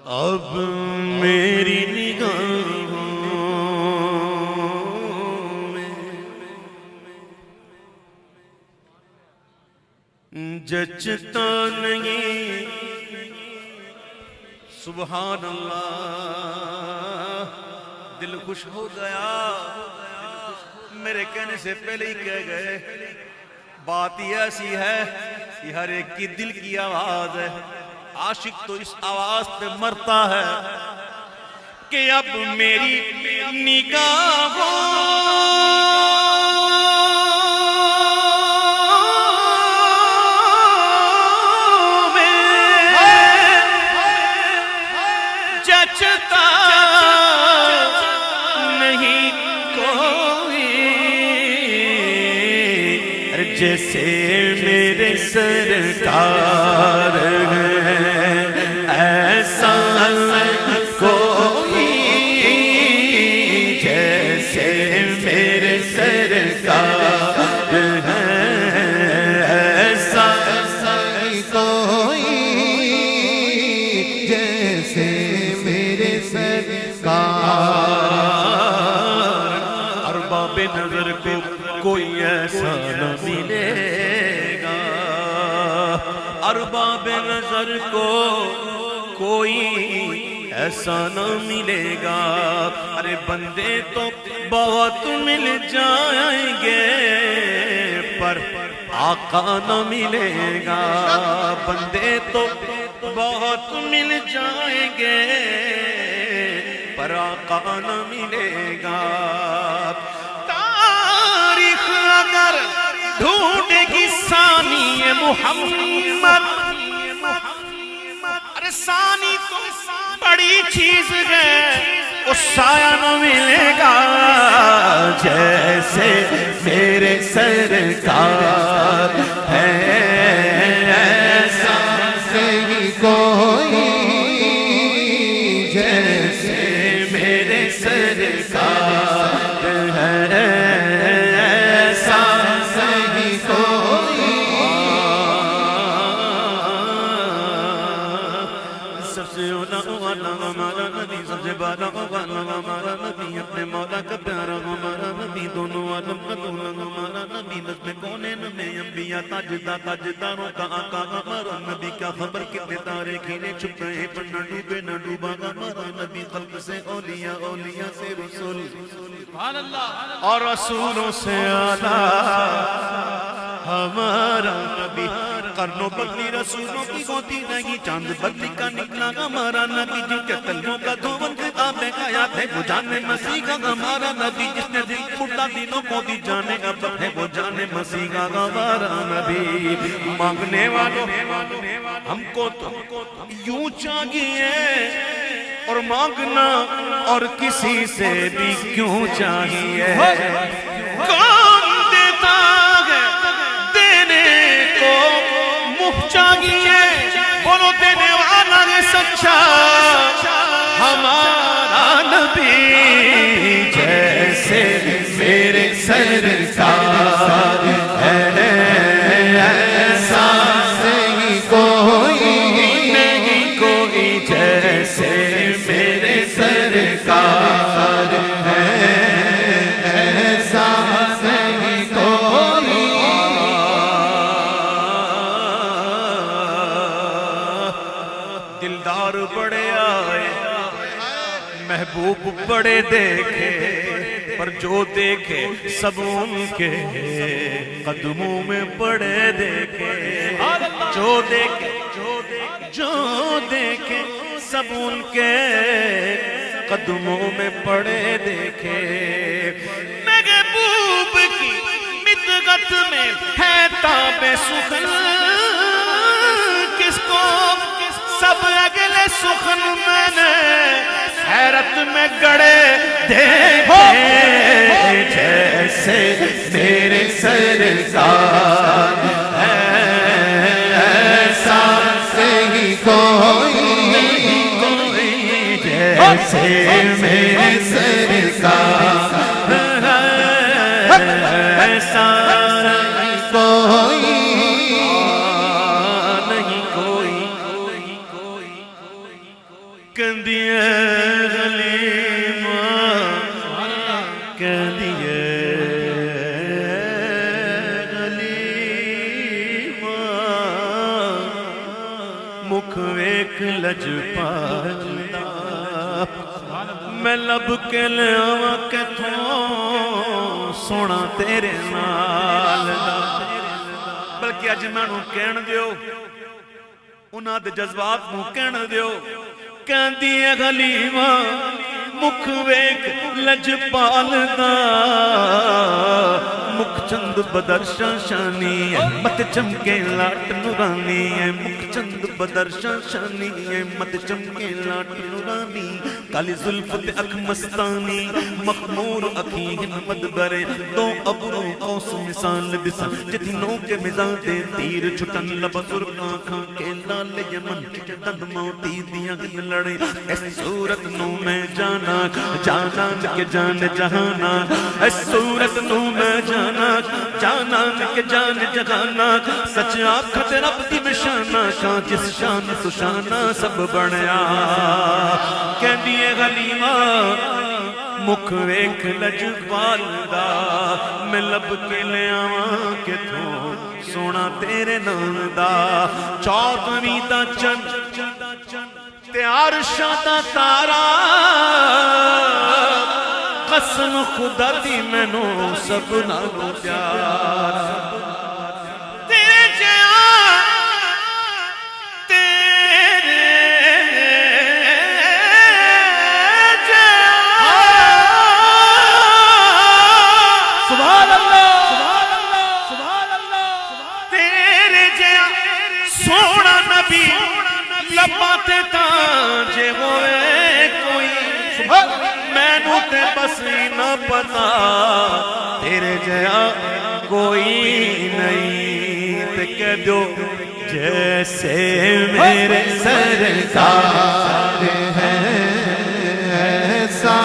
اب میری نگاہوں میں جچتا نہیں، سبحان اللہ، دل خوش ہو گیا، میرے کہنے سے پہلے ہی کہہ گئے۔ بات یہ ایسی ہے کہ ہر ایک کی دل کی آواز ہے، عاشق تو اس آواز پہ مرتا ہے کہ اب میری نگاہوں میں جچتا نہیں کوئی، جیسے میرے سرکار ہیں ایسا کوئی، جیسے میرے سرکار ہیں ایسا کوئی، جیسے میرے سرکار۔ ارباب نظر کو کوئی ایسا نہ ملے گا، ارباب نظر کو کوئی ایسا نہ ملے گا۔ ارے بندے تو بہت مل جائیں گے پر آقا نہ ملے گا، بندے تو بہت مل جائیں گے پر آقا نہ ملے گا۔ تاریخ اگر ڈھونڈے گی ثانی محمد، ارے ثانی تو بڑی چیز ہے، اس سایہ نہ ملے گا، جیسے میرے سرکار ہے ایسا نہیں کوئی، جیسے میرے سرکار ہے ایسا نہیں کوئی۔ سب سے اولا والا ہمارا نبی، سب سے بالا والا ہمارا نبی، اپنے مولا کا پیارا ہمارا نبی، دونوں عالم کا دولا ہمارا نبی، نظم کونین میں انبیاء تاجداروں کا آقا ہمارا نبی۔ کیا خبر کتنے تارے کھیلے چھپ گئے پر نہ ڈوبے نہ ڈوبا ہمارا نبی، خلق سے اولیاء، اولیاء سے رسول، اور رسولوں سے اعلیٰ ہمارا نبی۔ قرنوں بدلی رسولوں کی ہوتی نہیں، چاند بدلی کا نکلا ہمارا نبی، جن کے تلوں کا دھون خطاب حیات ہے وہ جانے مسیح کا ہمارا نبی، جس نے دل مردہ دینوں کو دی جانے اب ہے وہ جانے مسیح کا ہمارا نبی۔ مانگنے والوں ہم کو تو یوں چاہیے اور مانگنا اور کسی سے بھی کیوں چاہیے، کون دیتا ہے دینے کو منہ چاہیے، بولو دینے والا ہے سچا ہمارا نبی، جیسے میرے سرکار ہے ایسا نہیں کوئی، نہیں کوئی، جیسے میرے سرکار ہے ایسا نہیں کوئی۔ دلدار بڑے آئے، محبوب بڑے دیکھے، پر جو دیکھے سب ان کے قدموں میں پڑے دیکھے، جو دیکھے سب ان کے قدموں میں پڑے دیکھے۔ محبوب کی مدغت میں ہے تاب سخن، کس کو سب اگلے سخن میں نے حیرت میں گڑے دیکھے، جیسے میرے سرکار ہے ایسا نہیں کوئی، جیسے میرے سرکار ایسا نہیں کوئی، نہیں کوئی۔ کہندی ہے غلیمہ کہندی ہے غلیمہ مکھ ویکھ لجپالدا میں لب کے لے آواں کتھوں سونا تیرے نال دا بلکہ اج مینوں کہن دیو انہاں دے جذبات نوں کہن دیو کہندی ہے غلیمہ مکھ ویکھ لجپالدا مکھ چند بدر شانی ہے مت چمکے لاٹ نورانی ہے مکھ چند بدر شانی ہے مت چمکے لاٹ نورانی کالی زلف تے اکھ مستانی مخمور اکھیں مدبرے دو ابروں قوس مثال بسا جتنوں کے مزاں دے تیر چھٹن لب سرخاں کھاں کے لال یمن دند موتی دیاں لڑے اس صورت نو میں جانا جانا کہ جان جہانا اس صورت نو میں جانا جانا کہ جان جہانا سچ آکھت رب دی بشانہ کہاں جس شان سشانہ سب بڑھیا کہندی ہے غلیمہ مکھ ویکھ لجپالدا میں لب کے لے آواں کتھوں سونا تیرے نام دا چوتھویں دا چن تے عرشاں دا تارا قسم خدا دی مینوں سب نالوں پیار تیرے جہاں تیرے جہاں سبحان اللہ سبحان اللہ تیرے جہاں سونا نبی لباں تے تاجے ہوئے کوئی مینوں تے بس نہ پتا تیرے جہاں کوئی نہیں تے کہہ دو جیسے میرے سرکار ہے ایسا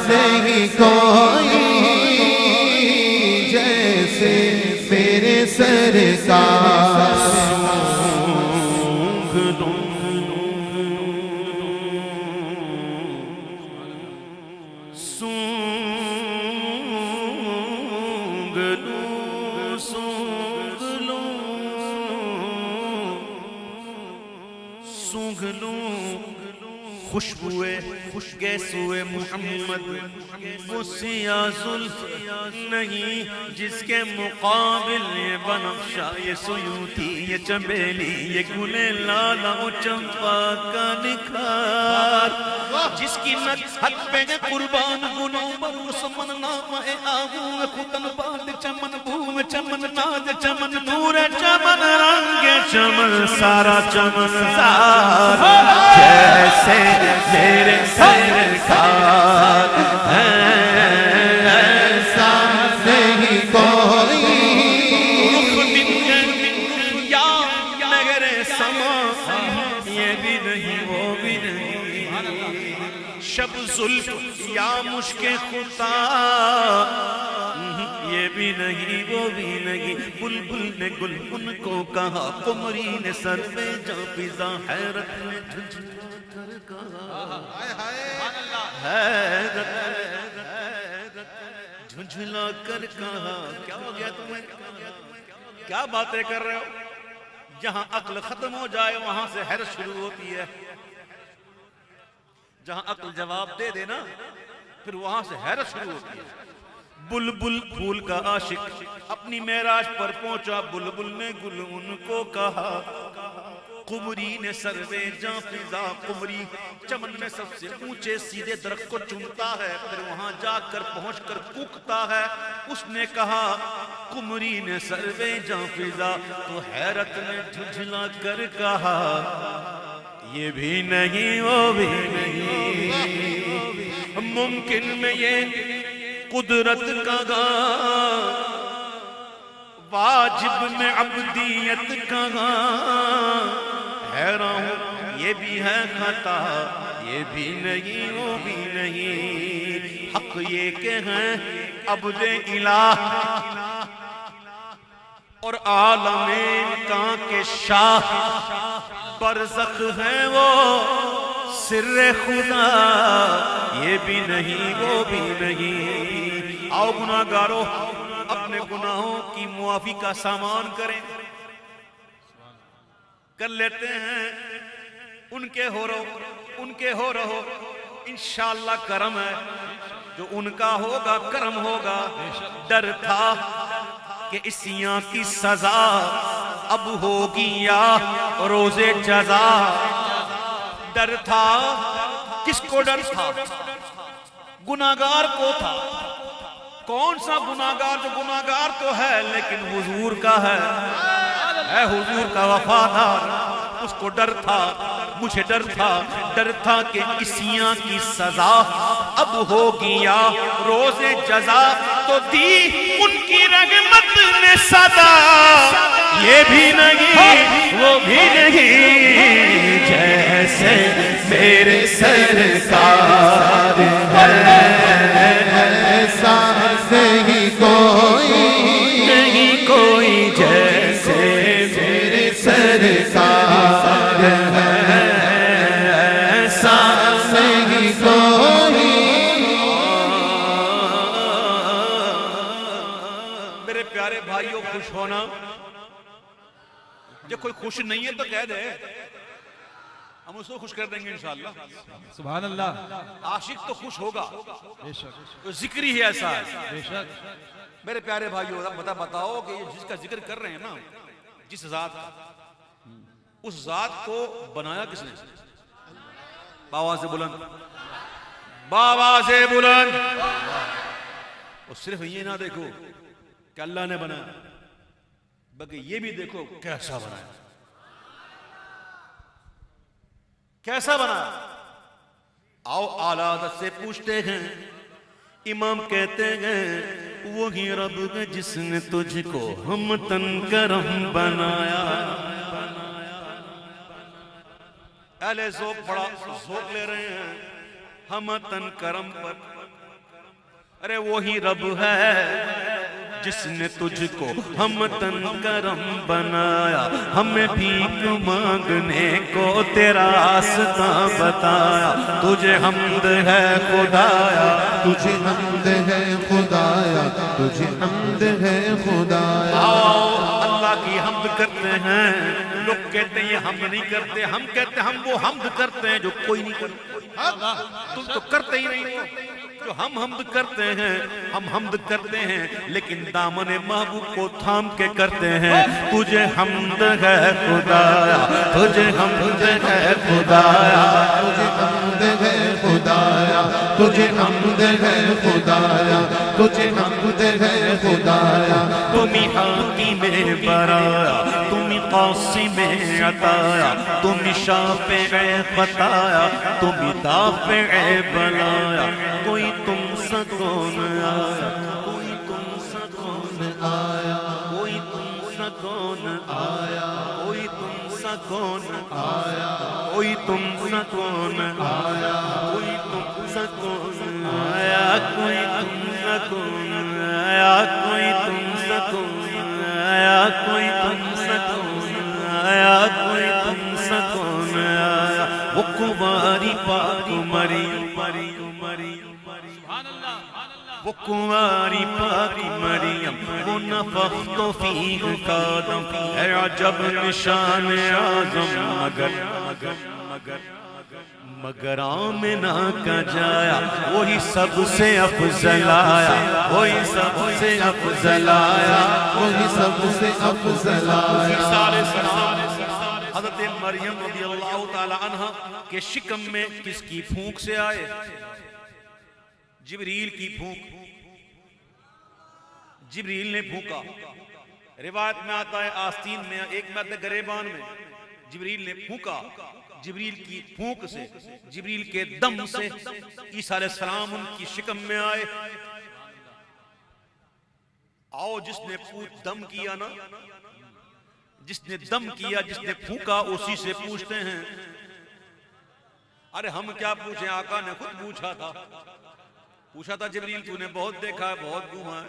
نہیں کوئی جیسے میرے سرکار خوشبوئے گیسوئے محمد وہ سیاہ زلف نہیں جس کے مقابل یہ بنفشہ یہ سیوتی یہ چنبیلی یہ گلے لالا و چمپا کا نکھار جس کی نکھت پہ قربان گنوں بروس من نام اے آہوں خودن باد چمن بھوم چمن ناد چمن نور چمن رنگ چمن سارا چمن سار جیسے میرے سرکار ایسا نہیں کوئی یا نگر سما یہ بھی نہیں وہ بھی نہیں شب زلف یا مشک خطا یہ بھی نہیں وہ بھی نہیں بلبل نے گل ان کو کہا قمری نے سر میں جا فضا حیرت نے جھنجھلا کر کہا حیرت جھنجھلا کر کہا کیا ہو گیا تمہیں کیا باتیں کر رہے ہو جہاں عقل ختم ہو جائے وہاں سے حیرت شروع ہوتی ہے جہاں عقل جواب دے دینا پھر وہاں سے حیرت شروع ہوتی ہے بلبل پھول کا عاشق اپنی معراج پر پہنچا بلبل نے گل ان کو کہا قمری نے سروے جاں فضا قمری چمن میں سب سے اونچے سیدھے درخت کو چومتا ہے پھر وہاں جا کر پہنچ کر کوکتا ہے اس نے کہا قمری نے سروے جاں فضا تو حیرت نے جھنجھلا کر کہا یہ بھی نہیں وہ بھی نہیں ممکن میں یہ قدرت کا گا واجب میں عبدیت کا گا حیران ہوں یہ بھی ہے خطا یہ بھی نہیں وہ بھی نہیں حق یہ کہ ہیں عبد الہ اور عالمین کا کے شاہ برزخ ہیں وہ سر خدا یہ بھی نہیں وہ بھی نہیں. آؤ گناہگارو اپنے گناہوں کی معافی کا سامان کریں, کر لیتے ہیں. ان کے ہو رہو انشاءاللہ کرم ہے, جو ان کا ہوگا کرم ہوگا. ڈر تھا کہ اسیاں کی سزا اب ہوگی یا روز جزا. ڈر تھا, کس کو ڈر تھا؟ گناہگار کو تھا. کون سا گناہگار؟ جو گناہگار تو ہے لیکن حضور کا ہے حضور کا وفادار. اس کو ڈر تھا, مجھے ڈر تھا کہ اسیاں کی سزا اب ہوگی یا روز جزا. تو دی ان کی رحمت نے صدا, یہ بھی نہیں وہ بھی نہیں, جیسے میرے سرکار ہے ایسا نہیں کوئی جیسے میرے سرکار ہے ایسا نہیں کوئی. میرے پیارے بھائیوں, خوش ہونا. جب کوئی خوش نہیں ہے تو کہہ دے, ہم اس کو خوش کر دیں گے انشاءاللہ. سبحان اللہ. عاشق تو خوش ہوگا, بے شک تو ذکر ہی ایسا ہے. بے شک. میرے پیارے بھائیو بتاؤ کہ یہ جس کا ذکر کر رہے ہیں نا, جس ذات, اس ذات کو بنایا کس نے؟ بابا سے بلند, بابا سے بلند. اور صرف یہ نہ دیکھو کہ اللہ نے بنایا, بلکہ یہ بھی دیکھو کیسا بنایا, کیسا بنایا. آؤ آلات سے پوچھتے ہیں, امام کہتے ہیں وہی رب ہے جس نے تجھ کو ہم تن کرم بنایا. اہل ذوق بڑا ذوق لے رہے ہیں ہم تن کرم پر. ارے وہی رب ہے جس نے تجھ کو ہم تن کرم بنایا, ہمیں بھیک مانگنے کو تیرا راستہ بتایا. تجھے حمد ہے خدایا, تجھے حمد ہے خدایا, تجھے حمد ہے خدایا. آؤ اللہ کی حمد کرتے ہیں. لوگ کہتے ہیں یہ حمد نہیں کرتے, ہم کہتے ہیں ہم وہ حمد کرتے ہیں جو کوئی نہیں کرتا. تم تو کرتے ہی نہیں ہو. جو ہم حمد کرتے ہیں, ہم حمد کرتے ہیں لیکن دامن محبوب کو تھام کے کرتے ہیں. تجھے حمد ہے خدایا, تجھے حمد ہے خدایا, تجھے حمد ہے خدایا, تجھے حمد ہے خدایا, تجھے حمد ہے خدایا. تمہیں حاکم میں برایا, تمہیں قاسم میں عطایا, تمہیں شافع بتایا, تمہیں دافع بلایا. کوئی تم سا کون آیا, کوئی تم سا کون آیا, کوئی تم سا کون آیا, کوئی تم سا کون آیا, کوئی تم سا کون آیا, کوئی تم سا کون آیا, کوئی تم سا کون آیا, کوئی تم سا کون آیا, کوئی تم سا کون آیا, کوئی تم سا کون آیا. وہ کنواری پاک مریم, وہ کنواری پاک مریم, وہ نفخت فیہ قادم, اے عجب نشان اعظم. مگر آمنہ کا جایا, وہی سب سے افضل آیا, وہی سب سے افضل آیا, وہی سب سے افضل آیا. حضرت مریم رضی اللہ تعالی عنہ کے شکم میں کس کی پھونک سے آئے؟ جبریل کی پھونک. جبریل نے پھونکا. روایت میں آتا ہے آستین میں, ایک میں آتا ہے گریبان میں. جبریل نے پھونکا, جبریل کی پھونک سے, جبریل کے دم سے عیسیٰ علیہ السلام ان کی شکم میں آئے. آؤ جس نے دم کیا نا, جس نے دم کیا, جس نے پھونکا, اسی سے پوچھتے ہیں. ارے ہم کیا پوچھیں, آقا نے خود پوچھا تھا جبریل تو نے بہت دیکھا ہے, بہت گھوما ہے,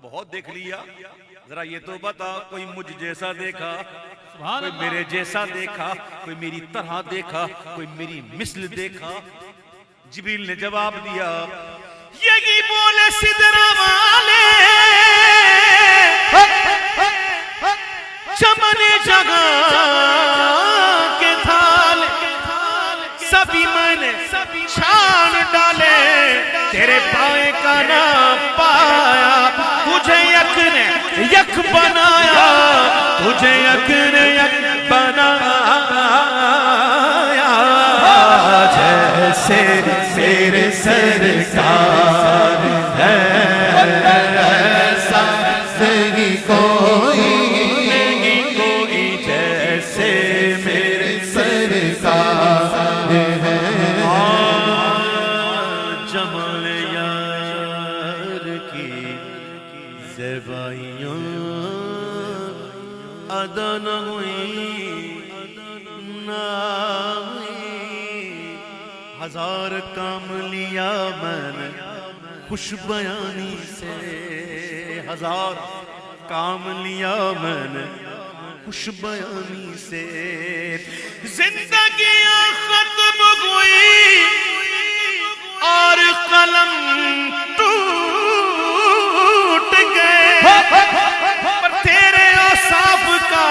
بہت دیکھ لیا, ذرا یہ تو بتا کوئی مجھ جیسا دیکھا. کوئی میرے جیسا دیکھا، کوئی میری طرح دیکھا، کوئی میری مثل دیکھا؟ جبریل نے جواب دیا یہی بولے سدرہ والے چمن جگہ کے تھال سبھی میں نے چھان ڈالے، تیرے پائے کا نہ پایا، تجھے یک نے یک بنایا، تجھے یک نے یک بنایا، جیسے میرے سرکار ہے ایسا نہیں کوئی جیسے میرے سرکار ہے۔ جمال یار کی زیبائیاں ادا نہ ہوئی نہ ہوئی، ہزار کام لیا میں نے خوش بیانی سے، ہزار کام لیا میں نے خوش بیانی سے، زندگیاں ختم ہوئی اور قلم ٹوٹ گئے، پر تیرے اوصاف کا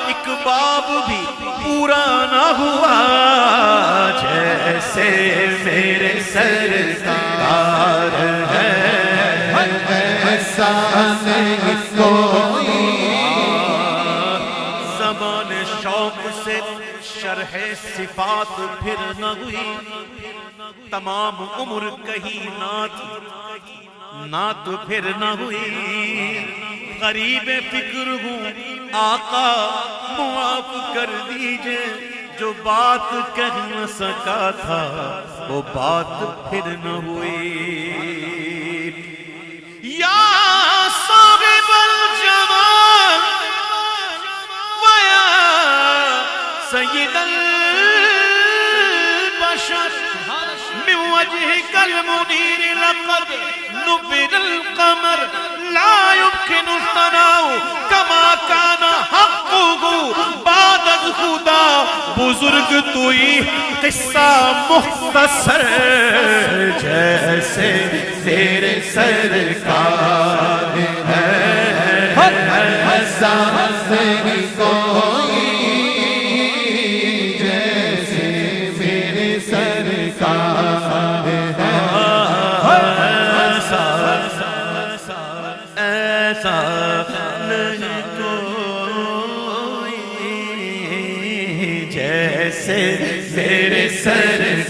ایک باب بھی پورا نہ ہوا، جیسے میرے سرکار ہے ایسا نہیں کوئی۔ زبان شوق سے شرح صفات پھر نہ ہوئی، تمام عمر کہی نعت پھر نہ ہوئی، غریب فکر ہوں آقا معاف کر دیجئے، جو بات کہہ نہ سکا تھا وہ بات پھر نہ ہوئی، یا صاحب الجمال ویا سید البشر من وجهك المنير لقد نبذ القمر لا يمكن الثناء كما كان حقه بعد الخدا، بزرگ توئی قصہ مختصر جیسے تیرے سرکار ہے ایسا نہیں کوئی جیسے میرے سرکار ہے، ایسا نہیں کوئی جیسے میرے سرکار